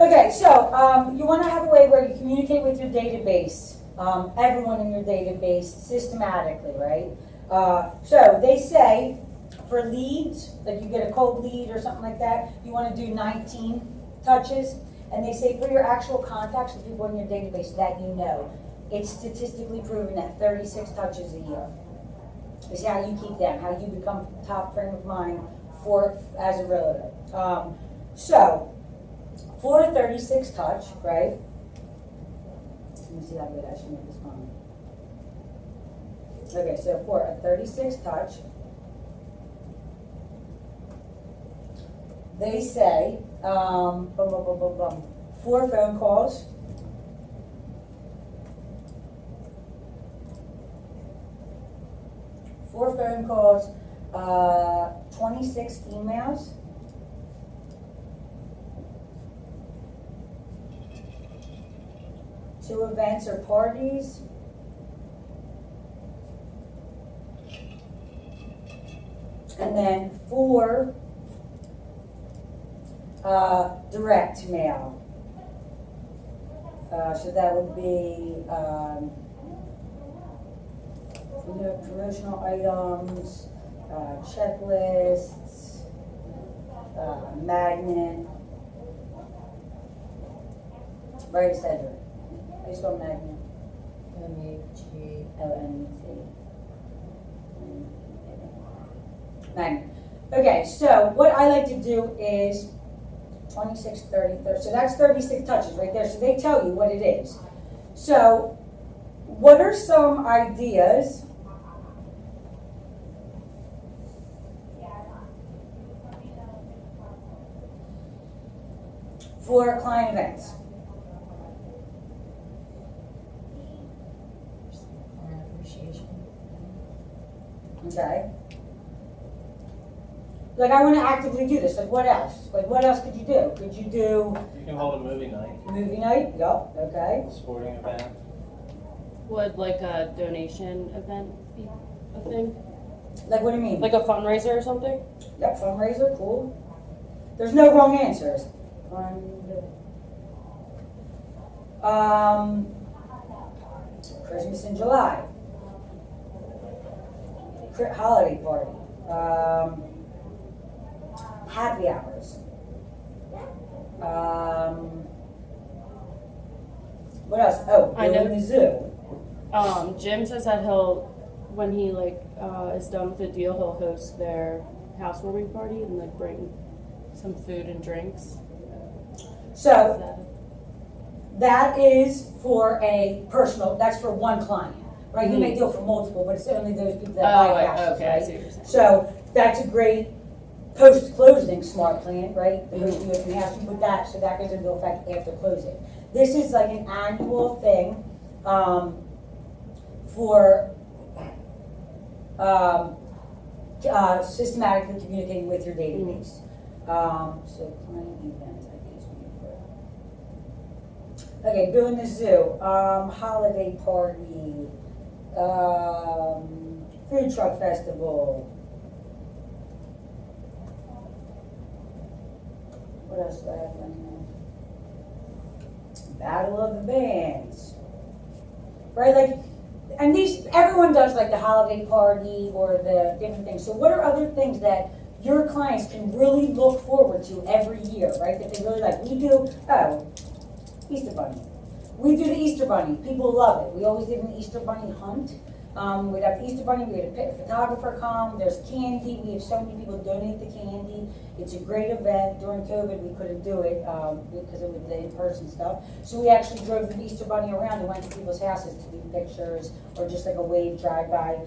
Okay, so you want to have a way where you communicate with your database, everyone in your database systematically, right? So they say for leads, like you get a cold lead or something like that, you want to do 19 touches. And they say for your actual contacts, the people in your database that you know, it's statistically proven that 36 touches a year is how you keep them, how you become top frame of mind as a realtor. So for a 36 touch, right? Let me see how good I should make this one. Okay, so for a 36 touch, they say 4 phone calls, 26 emails, 2 events or parties, and then 4 direct mail. So that would be promotional items, checklists, magnet, right, etc. I just spell magnet. M-A-G-L-N-E-T. Magnet. Okay, so what I like to do is 26, 30, 30. So that's 36 touches right there. So they tell you what it is. So what are some ideas for client events? Okay. Like, I want to actively do this. Like, what else? Like, what else could you do? Could you do... You can hold a movie night. Movie night? Yep. Okay. Sporting event. Would like a donation event be a thing? Like, what do you mean? Like a fundraiser or something? Yep, fundraiser. Cool. There's no wrong answers. Christmas in July. Holiday party. Happy hours. What else? Oh, I know. in the zoo. Jim says that when he is done with the deal, he'll host their housewarming party and like bring some food and drinks. So that is for a personal. That's for one client, right? You may deal for multiple, but it's only those people that buy houses. Okay, right? I see what you're saying. So that's a great post-closing smart plan, right? The person who opened the house, you put that, so that goes into effect after closing. This is like an annual thing for systematically communicating with your database. So client events, I guess we put. Okay, go in the zoo, holiday party, food truck festival. What else do I have on here? Battle of the Bands. Right, like, and everyone does like the holiday party or the different things. So what are other things that your clients can really look forward to every year, right? That they really like. We do, Easter Bunny. We do the Easter Bunny. People love it. We always did an Easter Bunny hunt. We'd have the Easter Bunny, we had a photographer come, there's candy, we have so many people donate the candy. It's a great event. During COVID, we couldn't do it because of the in-person stuff. So we actually drove the Easter Bunny around and went to people's houses to do pictures or just like a wave drive-by.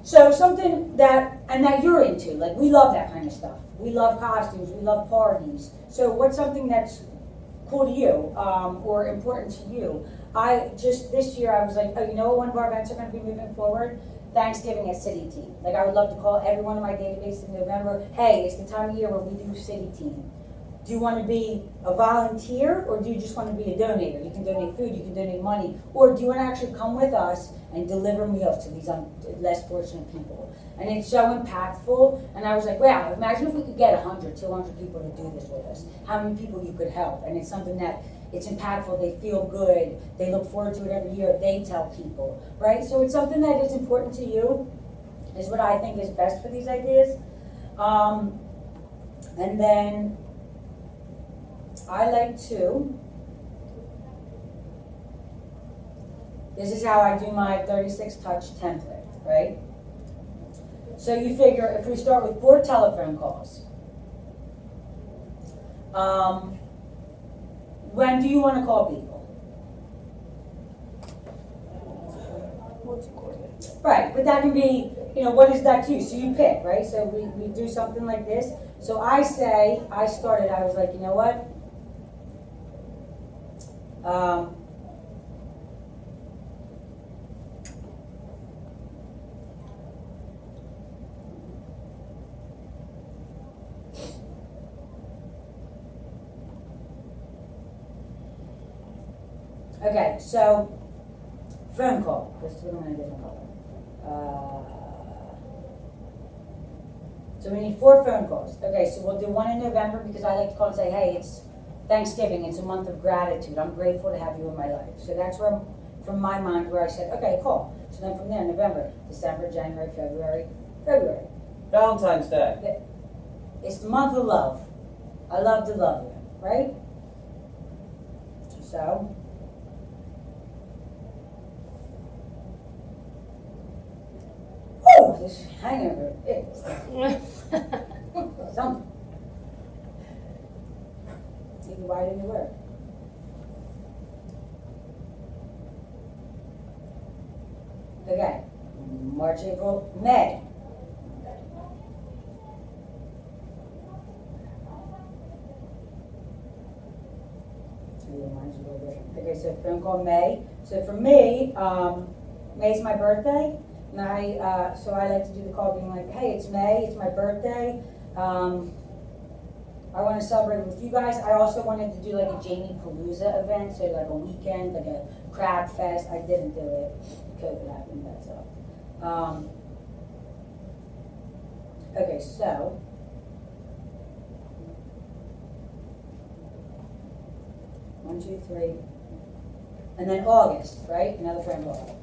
So something that you're into, like we love that kind of stuff. We love costumes, we love parties. So what's something that's cool to you or important to you? This year I was like, oh, you know what, one of our events are going to be moving forward? Thanksgiving at City Team. Like I would love to call every one of my database in November, hey, it's the time of year where we do City Team. Do you want to be a volunteer or do you just want to be a donator? You can donate food, you can donate money, or do you want to actually come with us and deliver meals to less fortunate people. And it's so impactful, and I was like, wow, imagine if we could get 100, 200 people to do this with us, how many people you could help. And it's something that, it's impactful, they feel good, they look forward to it every year, they tell people, right? So it's something that is important to you, is what I think is best for these ideas. And then I like to, this is how I do my 36 touch template, right? So you figure if we start with 4 telephone calls, when do you want to call people? Right, but that can be, what is that to you? So you pick, right? So we do something like this. So I say, I was like, you know what? Okay, so phone call. Let's do them in a different color. So we need 4 phone calls. Okay, so we'll do one in November because I like to call and say, hey, it's Thanksgiving. It's a month of gratitude. I'm grateful to have you in my life. So that's where, from my mind, where I said, okay, call. So then from there, November, December, January, February. Valentine's Day. It's the month of love. I love to love you, right? So. Oh, this hangover is something. Maybe why didn't it work? Okay, March, April, May. Okay, so phone call May. So for me, May's my birthday. And so I like to do the call being like, hey, it's May, it's my birthday. I want to celebrate with you guys. I also wanted to do like a Jamie Palooza event, so like a weekend, like a crab fest. I didn't do it. COVID happened, that's all. Okay, so. One, 2, 3. And then August, right? Another phone call.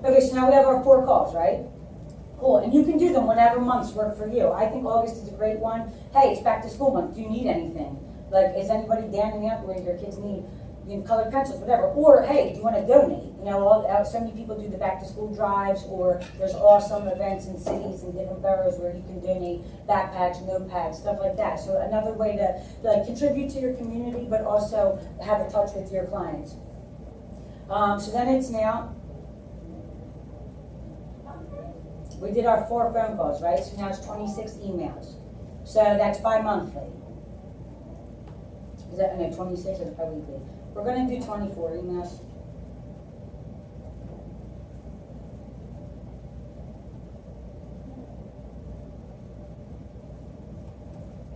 Okay, so now we have our 4 calls, right? Cool, and you can do them whenever months work for you. I think August is a great one. Hey, it's back to school month. Do you need anything? Like, is anybody standing up where your kids need colored pencils, whatever? Or, hey, do you want to donate? So many people do the back to school drives, or there's awesome events in cities and different boroughs where you can donate backpacks, notepads, stuff like that. So another way to contribute to your community, but also have a touch with your clients. So then it's now. We did our 4 phone calls, right? So now it's 26 emails. So that's bi-monthly. Is that, no, 26 is bi-weekly. We're going to do 24 emails.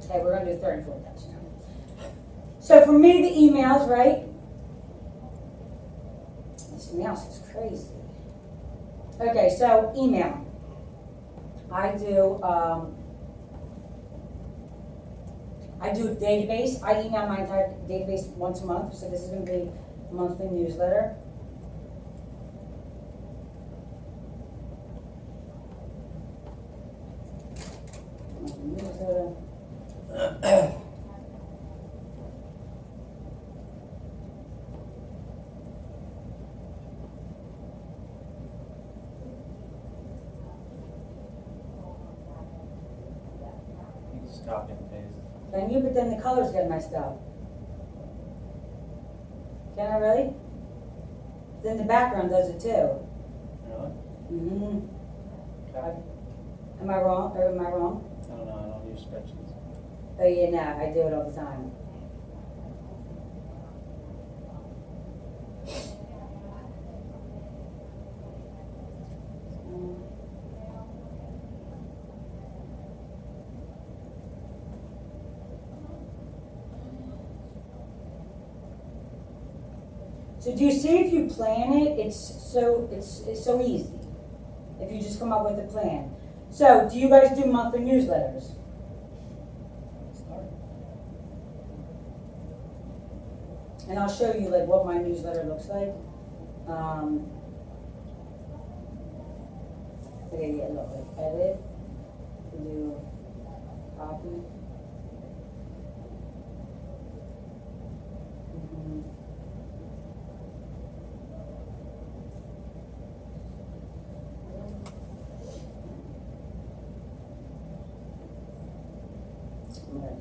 Okay, we're going to do 34 of now. So for me, the emails, right? This mouse is crazy. Okay, so email. I do a database. I email my entire database once a month, so this is going to be a monthly newsletter. Copy and paste. Can you? But then the colors get messed up. Can I really? Then the background does it too. Really? Mm-hmm. Okay. Am I wrong? Or am I wrong? I don't know, I don't use spreadsheets. Oh yeah, no, I do it all the time. So do you see if you plan it, it's so easy. If you just come up with a plan. So do you guys do monthly newsletters? And I'll show you like what my newsletter looks like. Okay, yeah, look, like edit, do copy.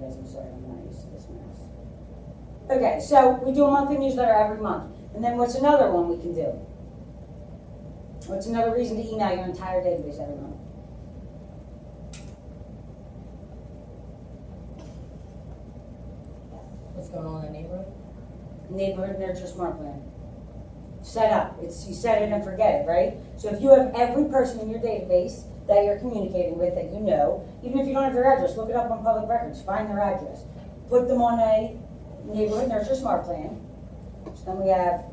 I'm sorry, I'm not used to this mess. Okay, so we do a monthly newsletter every month. And then what's another one we can do? What's another reason to email your entire database every month? What's going on in the neighborhood? Neighborhood Nurture Smart Plan. Set up. It's you set it and forget it, right? So if you have every person in your database that you're communicating with that you know, even if you don't have their address, look it up on public records, find their address. Put them on a Neighborhood Nurture Smart Plan. So then we have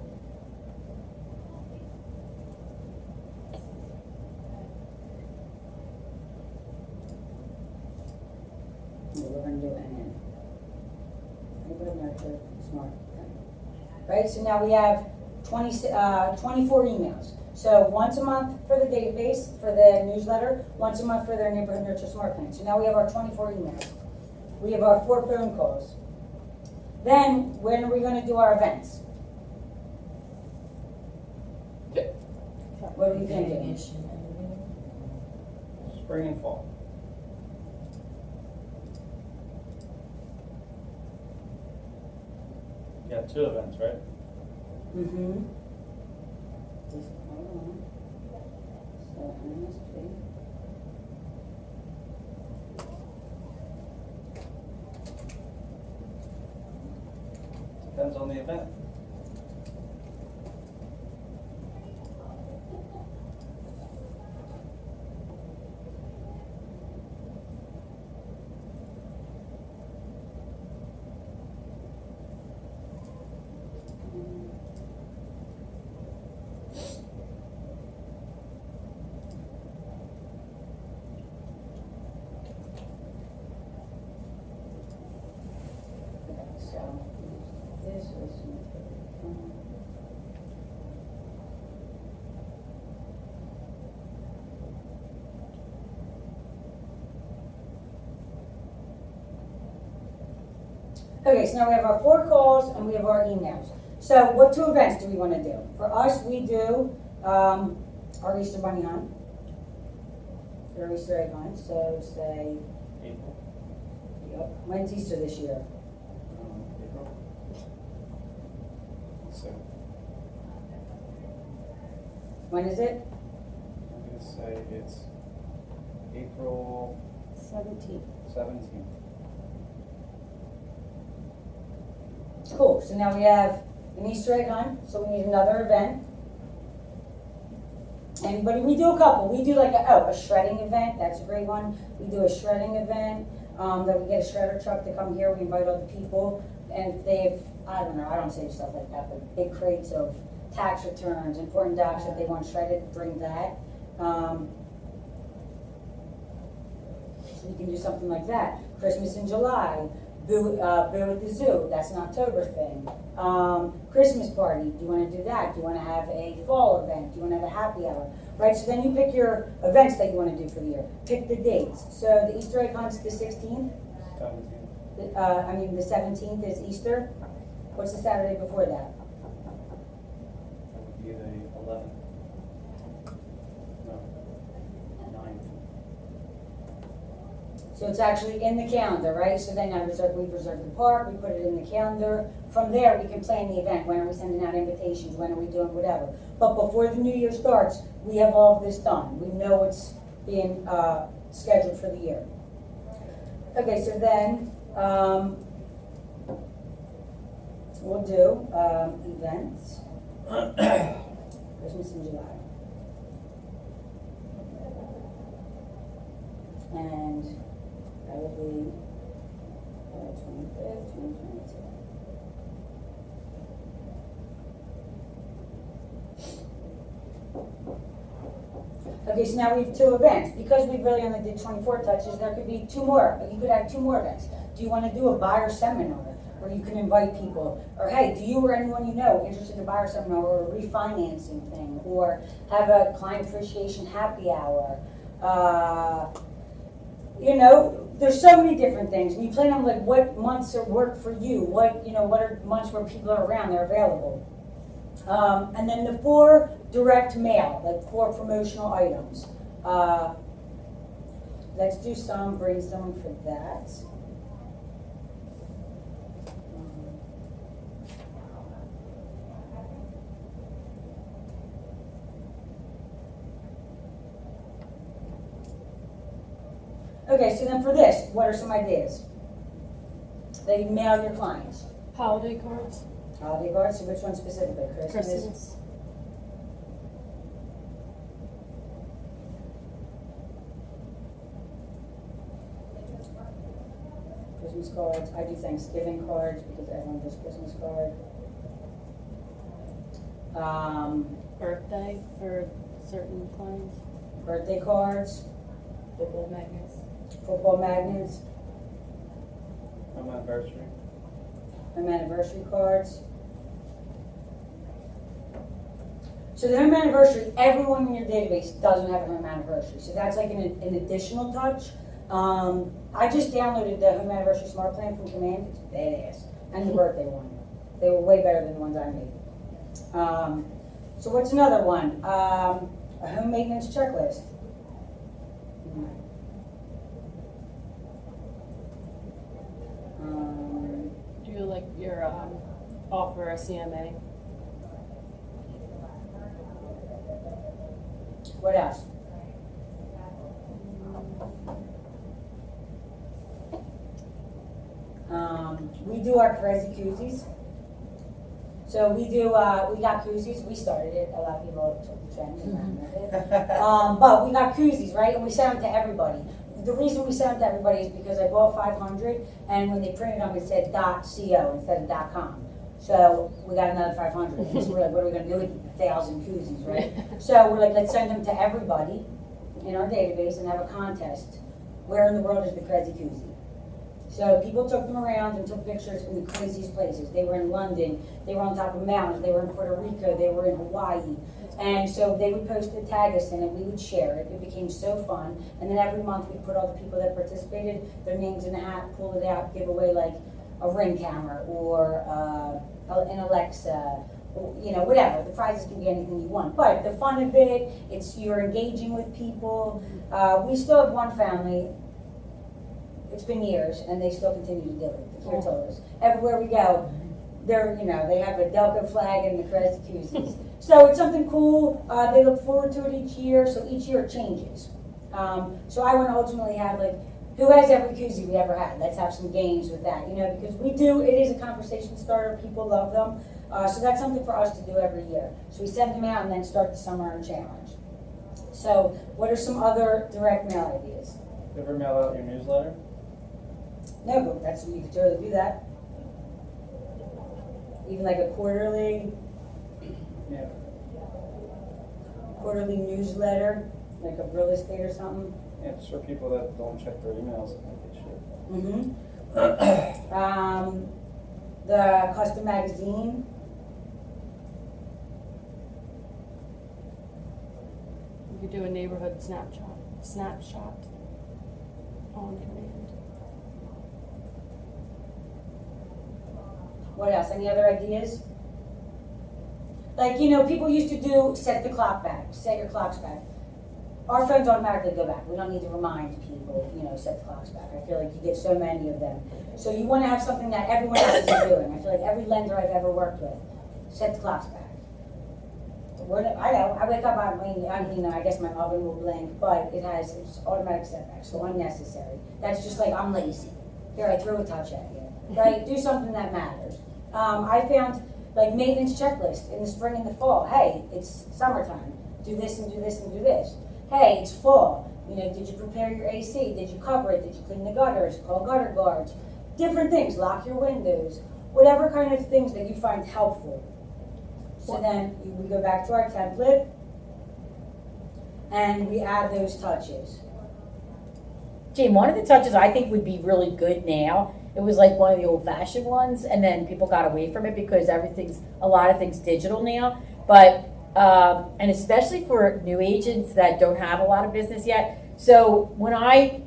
we're going to do NN. Neighborhood Nurture Smart Plan. Right, so now we have 24 emails. So once a month for the database, for the newsletter, once a month for their Neighborhood Nurture Smart Plan. So now we have our 24 emails. We have our 4 phone calls. Then, when are we going to do our events? What are we thinking? Spring and fall. You got 2 events, right? Mm-hmm. Just hold on. So, MSP. Depends on the event. So, this is. Okay, so now we have our 4 calls and we have our emails. So what 2 events do we want to do? For us, we do our Easter Bunny Hunt, our Easter egg hunt. So say, April. yep, when's Easter this year? April. So, When is it? I'm going to say it's April 17th. 17th. Cool, so now we have an Easter egg hunt, so we need another event. Anybody, we do a couple. We do like a shredding event, that's a great one. We do a shredding event, that we get a shredder truck to come here, we invite all the people. And if they've, I don't know, I don't say stuff like that, but big crates of tax returns, important docs that they want shredded, bring that. So we can do something like that. Christmas in July. Boo at the Zoo, that's an October thing. Christmas party, do you want to do that? Do you want to have a fall event? Do you want to have a happy hour? Right, so then you pick your events that you want to do for the year. Pick the dates. So the Easter egg hunt's the 16th. 17th. The 17th is Easter. What's the Saturday before that? That would be the 11th. No, 9th. So it's actually in the calendar, right? So then we reserve the park, we put it in the calendar. From there, we can plan the event. When are we sending out invitations? When are we doing whatever? But before the new year starts, we have all of this done. We know what's being scheduled for the year. Okay, so then we'll do events. Christmas in July. And that will be 25th, 2022. Okay, so now we have 2 events. Because we really only did 24 touches, there could be 2 more. You could have 2 more events. Do you want to do a buyer seminar where you can invite people? Or hey, do you or anyone you know interested in a buyer seminar or a refinancing thing? Or have a client appreciation happy hour? You know, there's so many different things. And you plan on like what months are work for you. What are months where people are around, they're available. And then the 4 direct mail, like 4 promotional items. Let's do some brainstorming for that. Okay, so then for this, what are some ideas that you mail your clients? Holiday cards. Holiday cards, so which one specifically? Christmas. Christmas cards. I do Thanksgiving cards because everyone does Christmas card. Birthday for certain clients. Birthday cards, Football magnets. football magnets, Home anniversary. home anniversary cards. So the home anniversary, everyone in your database doesn't have a home anniversary. So that's like an additional touch. I just downloaded the home anniversary smart plan from Command. It's badass. And the birthday one. They were way better than the ones I made. So what's another one? A home maintenance checklist. Do you like your offer a CMA? What else? We do our Kerezsi koozies. So we got koozies. We started it. A lot of people took the trend and ran with it. But we got koozies, right? And we sent them to everybody. The reason we sent them to everybody is because I bought 500, and when they printed them, it said .co instead of .com. So we got another 500. So we're like, what are we going to do with 1,000 koozies, right? So we're like, let's send them to everybody in our database and have a contest. Where in the world is the Kerezsi koozie? So people took them around and took pictures in the craziest places. They were in London, they were on top of mountains, they were in Puerto Rico, they were in Hawaii. And so they would post it, tag us in it, we would share it. It became so fun. And then every month we'd put all the people that participated, their names in the hat, pull it out, give away like a Ring camera or an Alexa, or, you know, whatever. The prizes can be anything you want. But the fun of it, it's you're engaging with people. We still have one family. It's been years, and they still continue to do it. The Kerezsi. Everywhere we go, they're, you know, they have a Delco flag and the Kerezsi koozies. So it's something cool. They look forward to it each year. So each year it changes. So I want to ultimately have like, who has every koozie we ever had? Let's have some games with that, you know, because we do. It is a conversation starter. People love them. So that's something for us to do every year. So we send them out and then start the summer challenge. So what are some other direct mail ideas? You ever mail out your newsletter? No, but that's, you could totally do that. Even like a quarterly Yeah. newsletter, like of real estate or something. Yeah, just for people that don't check their emails, I think they should. Mm-hmm. The custom magazine. You could do a neighborhood snapshot on command. What else? Any other ideas? Like, you know, people used to do set the clock back, set your clocks back. Our phones automatically go back. We don't need to remind people, you know, set the clocks back. I feel like you get so many of them. So you want to have something that everyone else is doing. I feel like every lender I've ever worked with, set the clocks back. I know, I wake up, I mean, I guess my oven will blink, but it's automatic setback, so unnecessary. That's just like, I'm lazy. Here, I throw a touch at you, right? Do something that matters. I found like maintenance checklist in the spring and the fall. Hey, it's summertime. Do this and do this and do this. Hey, it's fall. You know, did you prepare your AC? Did you cover it? Did you clean the gutters? Call gutter guards. Different things. Lock your windows. Whatever kind of things that you find helpful. So then we go back to our template. and we add those touches. Jane, one of the touches I think would be really good now, it was like one of the old-fashioned ones, and then people got away from it because a lot of things digital now, but, and especially for new agents that don't have a lot of business yet. So when I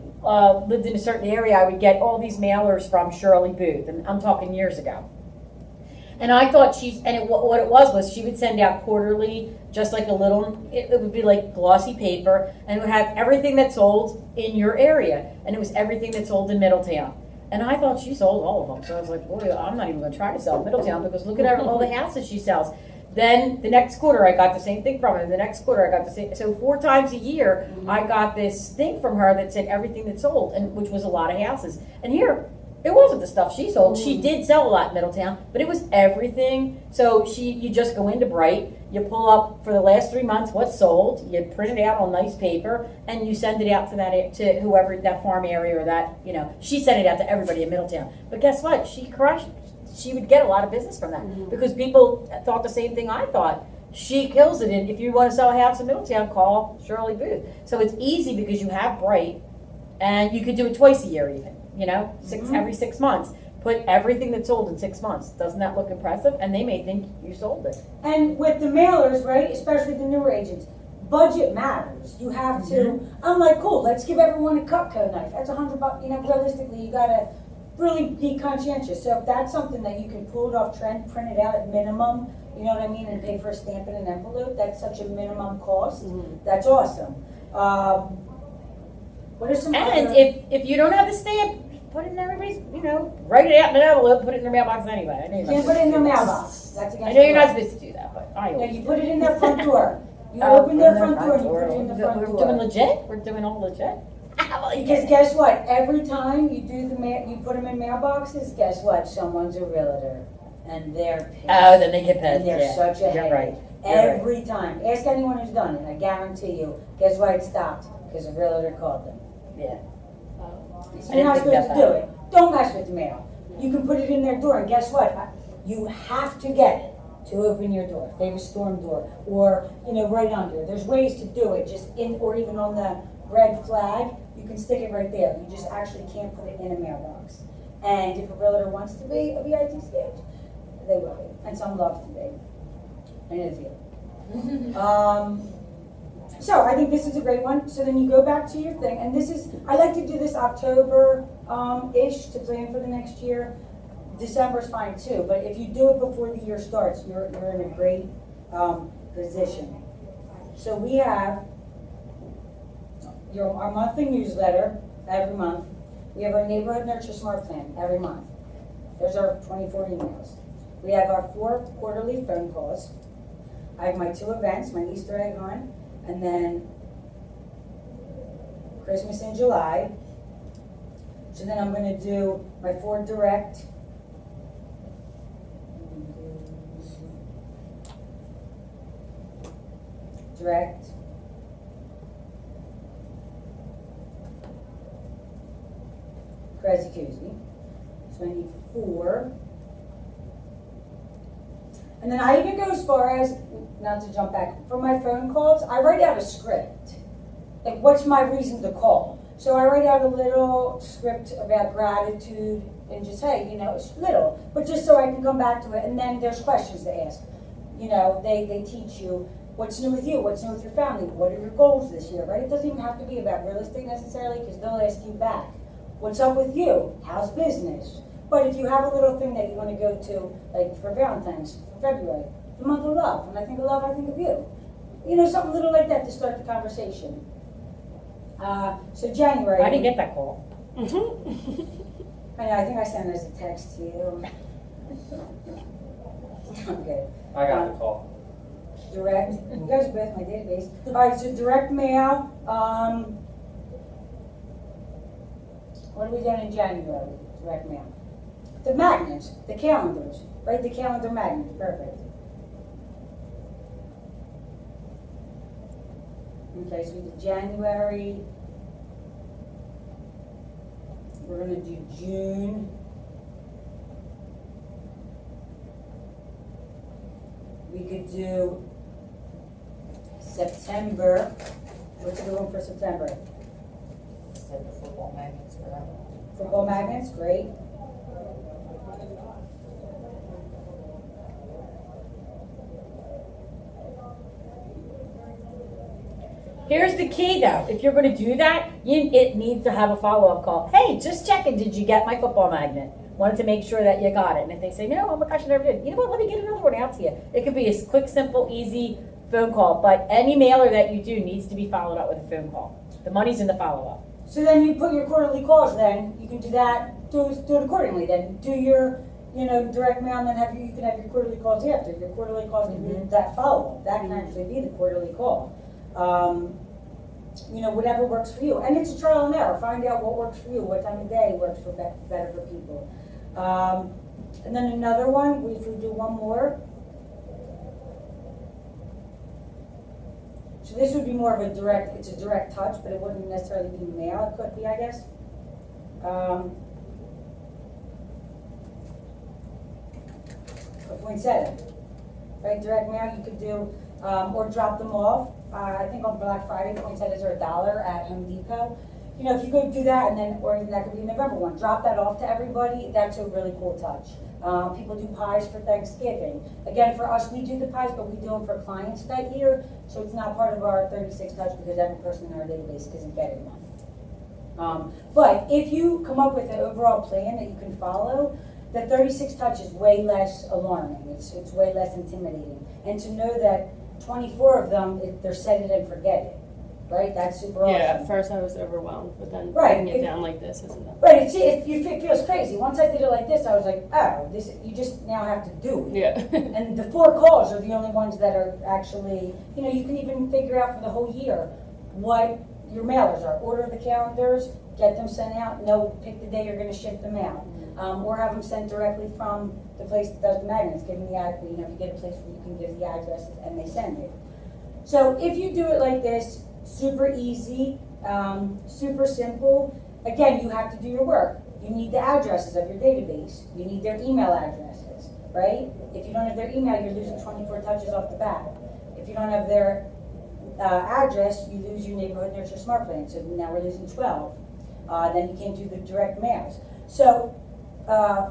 lived in a certain area, I would get all these mailers from Shirley Booth, and I'm talking years ago. And I thought what it was she would send out quarterly, just like it would be like glossy paper, and it would have everything that sold in your area, and it was everything that sold in Middletown. And I thought she sold all of them, so I was like, boy, I'm not even gonna try to sell Middletown, because look at all the houses she sells. Then the next quarter, I got the same thing from her. The next quarter, I got the same. So 4 times a year, I got this thing from her that said everything that sold, and which was a lot of houses. And here, it wasn't the stuff she sold. She did sell a lot in Middletown, but it was everything. So you just go into Bright, you pull up for the last 3 months what sold, you print it out on nice paper, and you send it out to whoever, that farm area or that, she sent it out to everybody in Middletown. But guess what? She crushed. She would get a lot of business from that because people thought the same thing I thought. She kills it, and if you want to sell a house in Middletown, call Shirley Booth. So it's easy because you have Bright, and you could do it twice a year even. Every 6 months. Put everything that's sold in 6 months. Doesn't that look impressive? And they may think you sold it. And with the mailers, right, especially the newer agents, budget matters. You have to, I'm like, cool, let's give everyone a Cutco knife. That's $100, realistically, you gotta really be conscientious. So if that's something that you can pull it off trend, print it out at minimum, you know what I mean, and pay for a stamp in an envelope, that's such a minimum cost. That's awesome. What are some And other... if you don't have the stamp, put it in everybody's, write it out in an envelope, put it in their mailbox anyway. I know You can't put it in their mailbox. That's against I know you're the not law. supposed to do that, but I No, always you do. put it in their front door. You Oh, open their front door and you put it in the front We're door. doing legit? We're doing all legit? Because guess what? Every time you do you put them in mailboxes, guess what? Someone's a realtor. And they're pissed. Oh, then they get And pissed, they're yeah. such a You're headache. right. You're right. Every time. Ask anyone who's done it. I guarantee you. Guess why it stopped? Because a realtor called them. Yeah. So I you're not didn't think supposed to about do it. Don't mess with the mail. You can put it in their door, and guess what? You have to get it to open your door. If they have a storm door, or right under. There's ways to do it. Just or even on the red flag, you can stick it right there. You just actually can't put it in a mailbox. And if a realtor wants to be a VIT stage, they will be, and some love to be. And it's you. So I think this is a great one. So then you go back to your thing, and I like to do this October-ish to plan for the next year. December's fine too, but if you do it before the year starts, you're in a great position. So we have our monthly newsletter every month. We have our Neighborhood Nurture Smart Plan every month. There's our 24 emails. We have our 4 quarterly phone calls. I have my 2 events, my Easter egg hunt, and then Christmas in July. So then I'm going to do my 4 direct. Kerezsi. So I need 4. And then I even go as far as, not to jump back, for my phone calls, I write out a script. Like, what's my reason to call? So I write out a little script about gratitude and just, hey, it's little, but just so I can come back to it. And then there's questions to ask. They teach you what's new with you, what's new with your family, what are your goals this year, right? It doesn't even have to be about real estate necessarily, because they'll ask you back. What's up with you? How's business? But if you have a little thing that you want to go to, like for Valentine's, February, the month of love, when I think of love, I think of you. Something little like that to start the conversation. So January. I didn't get that call. I know, I think I sent it as a text to you. Okay. I got the call. Direct, you guys are both my database. All right, so direct mail. What are we doing in January? Direct mail. The magnets, the calendars, right? The calendar magnets, perfect. Okay, so we did January. We're gonna do June. We could do September, What's a good one for September? Said the football magnets for that. Football magnets, great. Here's the key though, if you're gonna do that, it needs to have a follow-up call. Hey, just checking, did you get my football magnet? Wanted to make sure that you got it. And if they say, no, oh my gosh, I never did. You know what, let me get another one out to you. It could be a quick, simple, easy phone call, but any mailer that you do needs to be followed up with a phone call. The money's in the follow-up. So then you put your quarterly calls then, you can do that, do it accordingly then. Do your, direct mail and then you can have your quarterly calls after. Your quarterly calls can be that follow-up. That can actually be the quarterly call. Whatever works for you. And it's a trial and error. Find out what works for you, what time of day works better for people. And then another one, if we do one more. So this would be more of a direct touch, but it wouldn't necessarily be mail, it could be, I guess. Poinsettia, right? Direct mail you could do, or drop them off. I think on Black Friday, the poinsettias are $1 at Home Depot. If you go do that, and then, or even that could be a November one, drop that off to everybody. That's a really cool touch. People do pies for Thanksgiving. Again, for us, we do the pies, but we do them for clients that year, so it's not part of our 36 touch because every person in our database isn't getting one. But if you come up with an overall plan that you can follow, the 36 touch is way less alarming. It's way less intimidating. And to know that 24 of them, they're set it and forget it, right? That's super awesome. Yeah, at first I was overwhelmed, but then Right. breaking it down like this isn't that. Right, it feels crazy. Once I did it like this, I was like, oh, you just now have to do it. Yeah. And the 4 calls are the only ones that are actually, you can even figure out for the whole year what your mailers are. Order the calendars, get them sent out, pick the day you're gonna ship them out. Or have them sent directly from the place that does the magnets, give them the address, if you get a place where you can give the addresses and they send it. So if you do it like this, super easy, super simple. Again, you have to do your work. You need the addresses of your database. You need their email addresses, right? If you don't have their email, you're losing 24 touches off the bat. If you don't have their address, you lose your neighborhood nurture smart plan. So now we're losing 12. Then you can't do the direct mails. So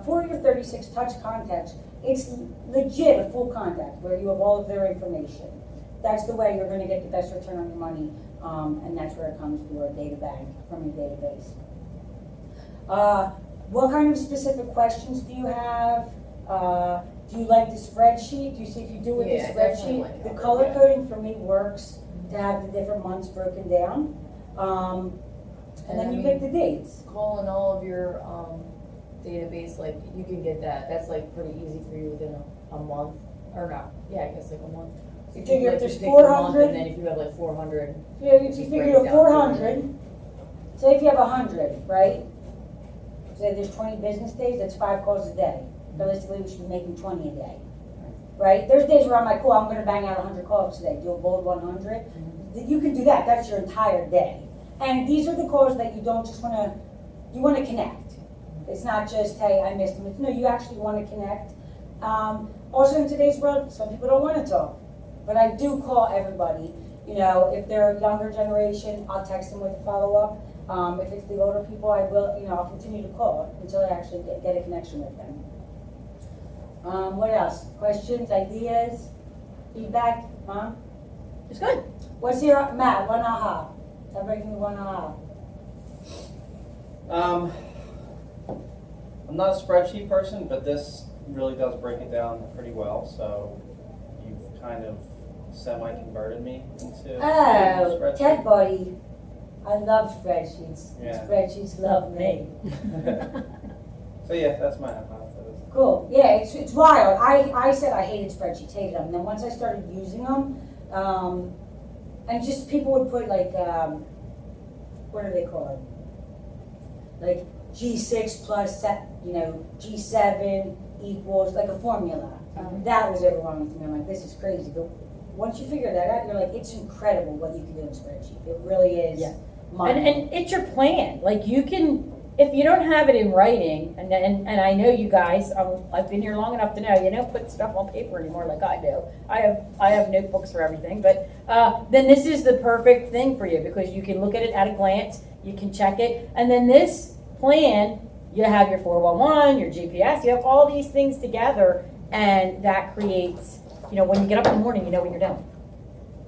for your 36 touch contacts, it's legit a full contact where you have all of their information. That's the way you're going to get the best return on your money, and that's where it comes to your data bank from your database. What kind of specific questions do you have? Do you like the spreadsheet? Do you see if you do with Yeah, the definitely spreadsheet? like The that, color yeah. coding for me works to have the different months broken down. And then you pick the dates. Calling all of your database, like you can get that. That's like pretty easy for you within a month, or not? Yeah, I guess like a month. You If figure like, if there's just pick the month, 400. and then if you have like 400, Yeah, if you Just figure break it a down 400, say if you have 100, right? Say there's 20 business days, that's 5 calls a day. Realistically, we should be making 20 a day, right? There's days where I'm like, cool, I'm gonna bang out 100 calls today, do a bold 100. You can do that, that's your entire day. And these are the calls that you don't just you wanna connect. It's not just, hey, I missed them. No, you actually wanna connect. Also in today's world, some people don't wanna talk. But I do call everybody. If they're a younger generation, I'll text them with a follow-up. If it's the older people, I will, I'll continue to call until I actually get a connection with them. What else? Questions, ideas, feedback, Mom? It's good. What's your, Matt, one aha? Everybody give me one aha. I'm not a spreadsheet person, but this really does break it down pretty well, so you've kind of semi-converted me into a Oh, spreadsheet. Ted Buddy. I love spreadsheets. Yeah. Spreadsheets love me. So yeah, that's my aha for this. Cool. Yeah, it's wild. I said I hated spreadsheets, hated them. And then once I started using them, and just people would put like, what do they call it? Like G6 plus, G7 equals like a formula. That was overwhelming to me. I'm like, this is crazy. But once you figure that out, you're like, it's incredible what you can do in a spreadsheet. It really is. Yeah. mind-blowing. And it's your plan. Like you can if you don't have it in writing, and I know you guys, I've been here long enough to know, you don't put stuff on paper anymore like I do. I have notebooks for everything, but then this is the perfect thing for you because you can look at it at a glance, you can check it, and then this plan, you have your 411, your GPS, you have all these things together, and that creates, when you get up in the morning, you know what you're doing.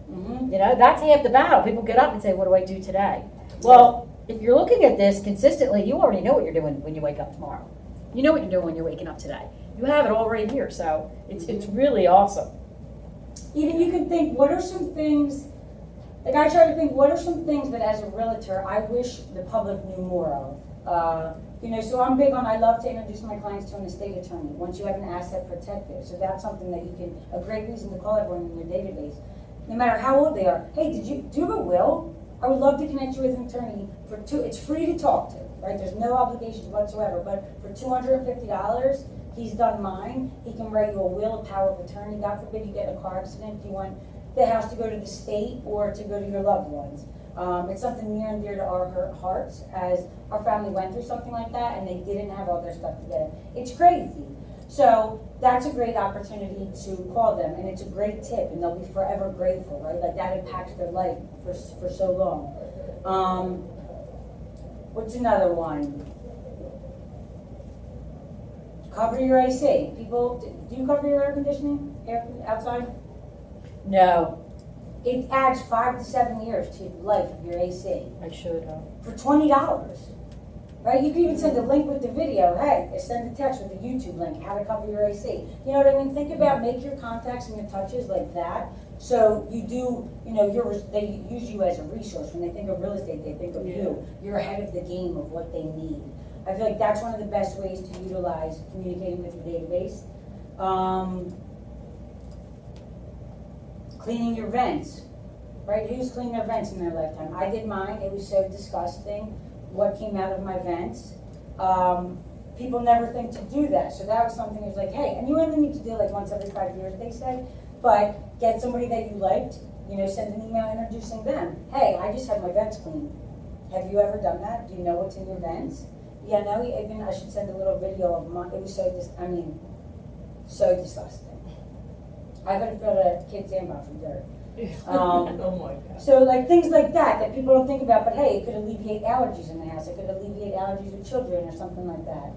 Mhm. That's half the battle. People get up and say, what do I do today? Well, if you're looking at this consistently, you already know what you're doing when you wake up tomorrow. You know what you're doing when you're waking up today. You have it all right here, so it's really awesome. Even you can think, what are some things, like I try to think, what are some things that as a realtor, I wish the public knew more of? So I'm big on, I love to introduce my clients to an estate attorney, once you have an asset protected. So that's something that you can, a great reason to call everyone in your database. No matter how old they are. Hey, do you have a will? I would love to connect you with an attorney it's free to talk to, right? There's no obligations whatsoever, but for $250, he's done mine. He can write you a will, a power of attorney. God forbid you get in a car accident. Do you want the house to go to the state or to go to your loved ones? It's something near and dear to our hearts, as our family went through something like that and they didn't have all their stuff together. It's crazy. So that's a great opportunity to call them, and it's a great tip, and they'll be forever grateful, right? Like that impacts their life for so long. What's another one? Cover your AC. People, do you cover your air conditioning outside? No, It adds 5 to 7 years to the life of your AC I should. for $20. Right? You can even send a link with the video. Hey, send a text with a YouTube link, how to cover your AC. You know what I mean? Think about, make your contacts and your touches like that. So you do, they use you as a resource. When they think of real estate, they think of you. You're ahead of the game of what they need. I feel like that's one of the best ways to utilize communicating with your database. Cleaning your vents, right? Who's cleaned their vents in their lifetime? I did mine. It was so disgusting what came out of my vents. People never think to do that. So that was something that was like, hey, and you only need to do like once every 5 years, they say, but get somebody that you liked, send an email introducing them. Hey, I just had my vents cleaned. Have you ever done that? Do you know what's in your vents? Yeah, no, even I should send a little video of mine. It was so so disgusting. I could have filled a kid's sandbox with dirt. Oh my God. So like things like that people don't think about, but hey, it could alleviate allergies in the house. It could alleviate allergies with children or something like that.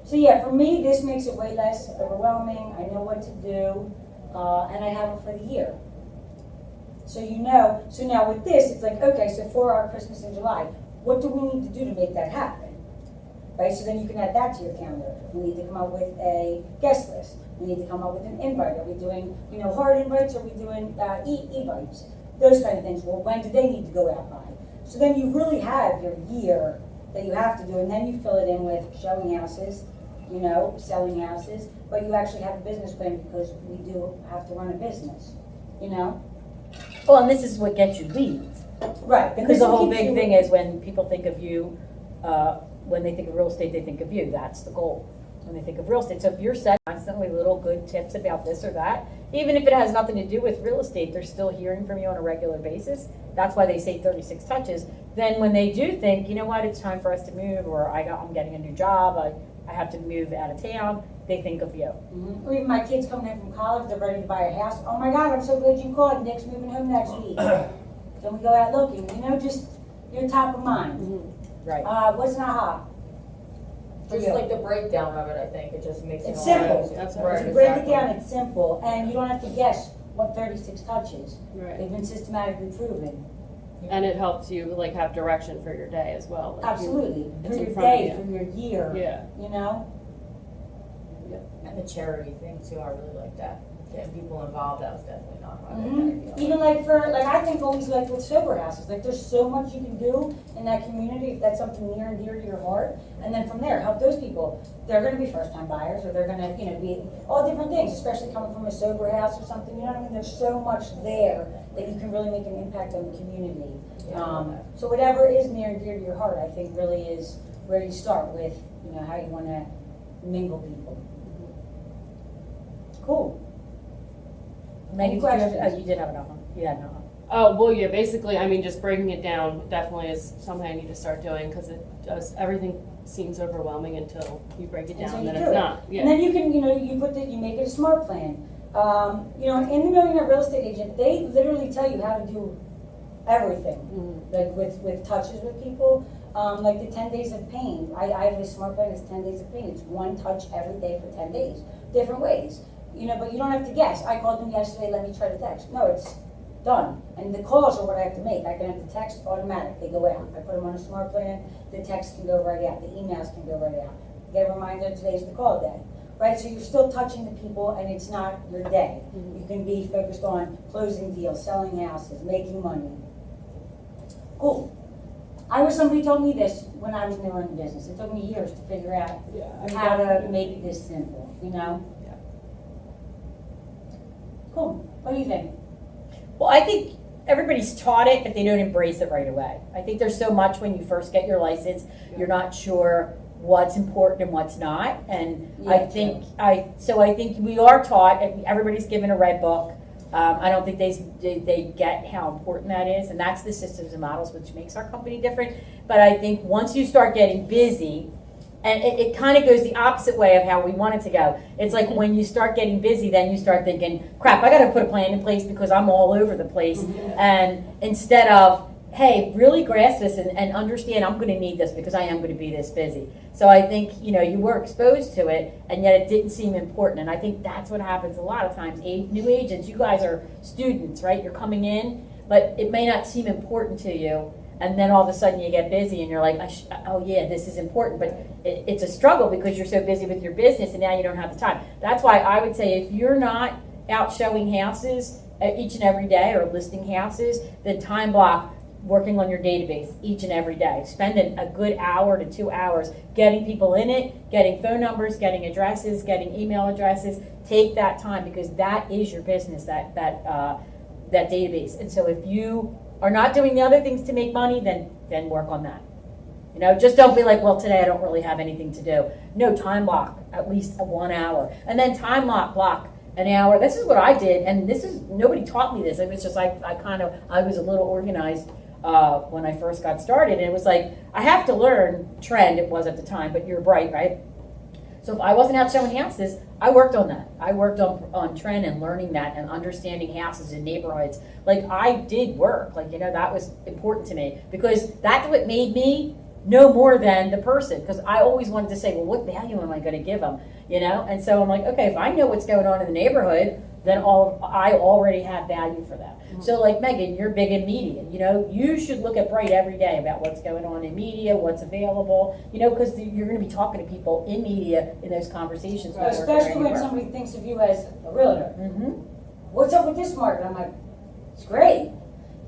So yeah, for me, this makes it way less overwhelming. I know what to do, and I have it for the year. So so now with this, it's like, okay, so for our Christmas in July, what do we need to do to make that happen? Right, so then you can add that to your calendar. We need to come up with a guest list. We need to come up with an invite. Are we doing, hard invites? Are we doing e-invites? Those kind of things. Well, when do they need to go out by? So then you really have your year that you have to do, and then you fill it in with showing houses, selling houses, but you actually have a business plan because we do have to run a business, Well, and this is what gets you leads. Right. Because the whole big thing is when people think of you, when they think of real estate, they think of you. That's the goal when they think of real estate. So if you're setting constantly little good tips about this or that, even if it has nothing to do with real estate, they're still hearing from you on a regular basis. That's why they say 36 touches. Then when they do think, you know what, it's time for us to move, or I'm getting a new job, I have to move out of town, they think of you. Mm-hmm. Or even my kids coming in from college, they're ready to buy a house. Oh my God, I'm so glad you called. Nick's moving home next week. Can we go out looking? Just you're top of mind. Mm-hmm. Right. What's not hot? Just like the breakdown of it, I think, it just makes it It's all simple. easier. That's Right, To break it exactly. down, it's simple, and you don't have to guess what 36 touches. Right. They've been systematically proven. And it helps you like have direction for your day as well. Like, Absolutely. it's For in your front of day, you. for your year. Yeah. And the charity thing too, I really like that. Getting people involved, that was definitely not my Mhm. idea. Even I think always like with sober houses, like there's so much you can do in that community if that's something near and dear to your heart. And then from there, help those people. They're gonna be first time buyers, or they're gonna, be all different things, especially coming from a sober house or something, you know what I mean? There's so much there that you can really make an impact on the community. Yeah. So whatever is near and dear to your heart, I think really is where you start with, how you wanna mingle people. Cool. Maggie, Any questions? you did have another one. You had another one. Oh, well, yeah, basically, I mean, just breaking it down definitely is something I need to start doing, because everything seems overwhelming until you break it Until down, you then do it's it. not, And then you can, you make it a smart plan. In the Millionaire Real Estate Agent, they literally tell you how to do everything, like with touches with people. Like the 10 days of pain, I have a smart plan, it's 10 days of pain. It's one touch every day for 10 days, different ways. But you don't have to guess. I called them yesterday, let me try to text. No, it's done. And the calls are what I have to make. I can have the text automatic, they go out. I put them on a smart plan, the text can go right out, the emails can go right out. Get a reminder, today's the call day. Right, so you're still touching the people and it's not your day. You can be focused on closing deals, selling houses, making money. Cool. I wish somebody told me this when I was new in the business. It took me years to figure out how to make this simple, Yeah. Cool. What do you think? Well, I think everybody's taught it, but they don't embrace it right away. I think there's so much when you first get your license, you're not sure what's important and what's not. And I think we are taught, and everybody's given a red book. I don't think they get how important that is, and that's the systems and models which makes our company different. But I think once you start getting busy, and it kind of goes the opposite way of how we want it to go. It's like when you start getting busy, then you start thinking, crap, I got to put a plan in place because I'm all over the place. And instead of, hey, really grasp this and understand I'm going to need this because I am going to be this busy. So I think, you were exposed to it, and yet it didn't seem important. And I think that's what happens a lot of times. New agents, you guys are students, right? You're coming in, but it may not seem important to you. And then all of a sudden you get busy and you're like, oh yeah, this is important. But it's a struggle because you're so busy with your business and now you don't have the time. That's why I would say if you're not out showing houses each and every day or listing houses, then time block working on your database each and every day. Spend a good hour to 2 hours getting people in it, getting phone numbers, getting addresses, getting email addresses. Take that time because that is your business, that database. And so if you are not doing the other things to make money, then work on that. Just don't be like, well, today I don't really have anything to do. No, time block at least 1 hour, and then time block an hour. This is what I did, and nobody taught me this. It was just I was a little organized when I first got started, and it was like I have to learn trend. It was at the time, but you're bright, right? So if I wasn't out showing houses, I worked on that. I worked on trend and learning that and understanding houses and neighborhoods. Like I did work, that was important to me because that's what made me know more than the person. Because I always wanted to say, well, what value am I going to give them? And so I'm like, okay, if I know what's going on in the neighborhood, then I already have value for them. So like Megan, you're big in media, you should look at Bright every day about what's going on in media, what's available, because you're going to be talking to people in media in those conversations. Especially when somebody thinks of you as a realtor. What's up with this market? I'm like, it's great.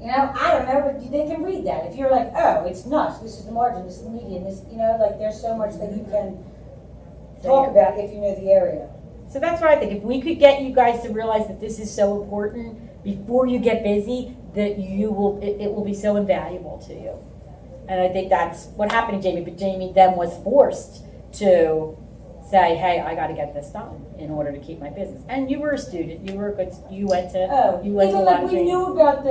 I don't know, but they can read that. If you're like, oh, it's nuts, this is the margin, this is the median, this, there's so much that you can talk about if you know the area. So that's what I think. If we could get you guys to realize that this is so important before you get busy, that it will be so invaluable to you. And I think that's what happened to Jamie. But Jamie then was forced to say, hey, I got to get this done in order to keep my business. And you were a student. You went to a lot of we knew about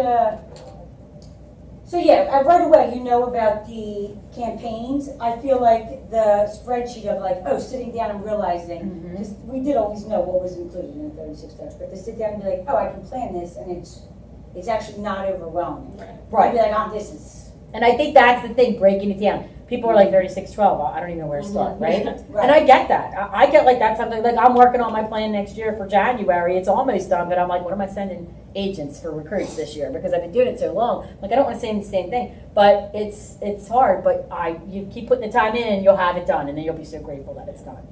right away you know about the campaigns. I feel like the spreadsheet of sitting down and realizing, because we did always know what was included in the 36 steps, but to sit down and be like, oh, I can plan this, and it's actually not overwhelming. Right. Be like, oh, this is. And I think that's the thing, breaking it down. People are like 3612. I don't even know where to start, right? And I get that. I get like that something. Like I'm working on my plan next year for January. It's almost done, but I'm like, what am I sending agents for recruits this year? Because I've been doing it so long. Like I don't want to say the same thing, but it's hard. But you keep putting the time in, and you'll have it done, and then you'll be so grateful that it's done.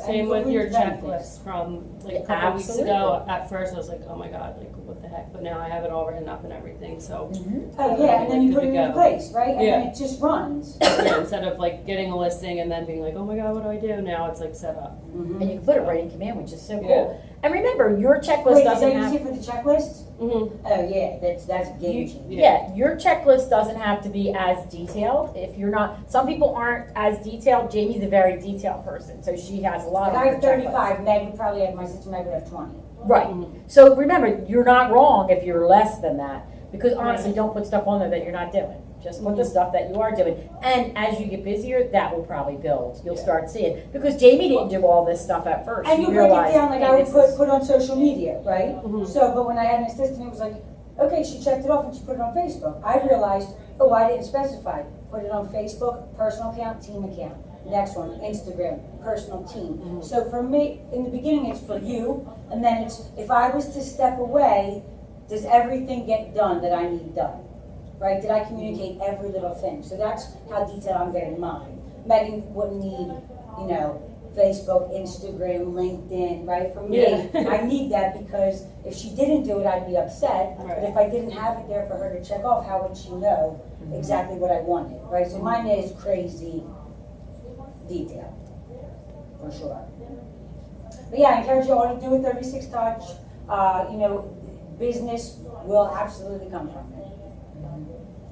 Same with your checklist from a couple weeks Absolutely. ago. At first I was like, oh my god, what the heck, but now I have it all written up and everything, so Oh yeah, and then you put it in place, right? And Yeah. then it just runs. instead of getting a listing and then being like, oh my god, what do I do? Now it's set up. And you can put it right in command, which is so Yeah. cool. And remember, your checklist Wait, doesn't is that have. easy for the checklist? Mm-hmm. Oh yeah, that's game changing. Yeah, your checklist doesn't have to be as detailed. If you're not, some people aren't as detailed. Jamie's a very detailed person, so she has a lot I of. have 35. Meg would probably have, my sister Meg would have 20. Right. So remember, you're not wrong if you're less than that. Because honestly, don't put stuff on there that you're not doing. Just put the stuff that you are doing. And as you get busier, that will probably build. You'll start seeing. Because Jamie didn't do all this stuff at first. And She you break it realized, down, like hey, I would this is- put on social media, right? Mhm. So, but when I had an assistant, it was like, okay, she checked it off and she put it on Facebook. I realized, oh, I didn't specify. Put it on Facebook, personal account, team account. Next one, Instagram, personal team. So for me, in the beginning, it's for you, and then it's, if I was to step away, does everything get done that I need done? Right? Did I communicate every little thing? So that's how detailed I'm getting mine. Megan wouldn't need, you know, Facebook, Instagram, LinkedIn, right? For me, Yeah. I need that because if she didn't do it, I'd be upset. But Right. if I didn't have it there for her to check off, how would she know exactly what I wanted, right? So mine is crazy detail, for sure. But yeah, I encourage you all to do a 36 touch. You know, business will absolutely come from it.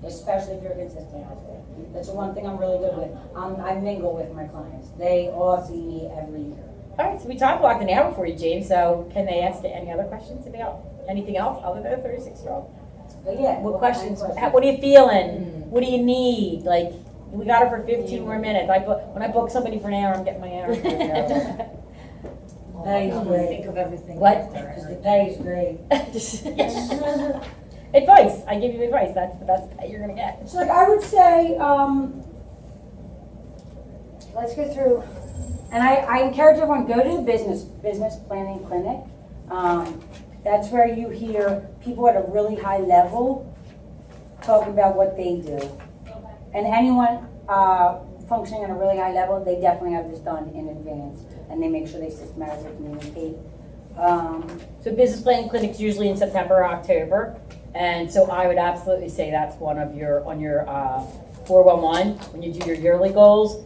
Especially if you're consistent out there. That's the one thing I'm really good with. I mingle with my clients. They all see me every year. All right, so we time blocked an hour for you, James. So can they ask you any other questions about anything else other than a 36-year-old? But yeah. What kind of questions? What are you feeling? What do you need? Like, we got her for 15 more minutes. When I book somebody for an hour, I'm getting my hour. Pay is great. Think of everything. What? after, Because right? the pay is great. Advice. I give you advice. That's the best pay you're gonna get. So like I would say, let's go through, and I encourage everyone, go to the business planning clinic. That's where you hear people at a really high level talking about what they do. And anyone functioning at a really high level, they definitely have this done in advance, and they make sure they systematically communicate. So business planning clinics usually in September or October, and so I would absolutely say that's one of your 411 when you do your yearly goals.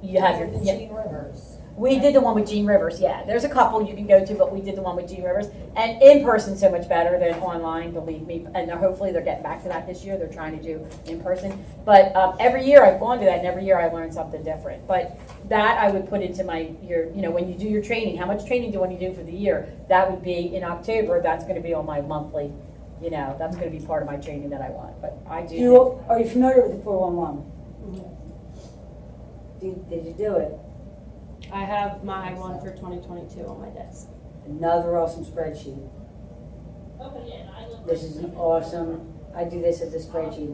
You have your Gene Rivers. We did the one with Gene Rivers, yeah. There's a couple you can go to, but we did the one with Gene Rivers. And in person so much better than online, believe me. And hopefully they're getting back to that this year. They're trying to do in person. But every year I've gone to that, and every year I learn something different. But that I would put into when you do your training, how much training do you want to do for the year? That would be in October. That's going to be on my monthly, that's going to be part of my training that I want. But I do. Are you familiar with the 411? Did you do it? I have my one for 2022 on my desk. Another awesome spreadsheet. This is an awesome, I do this as a spreadsheet.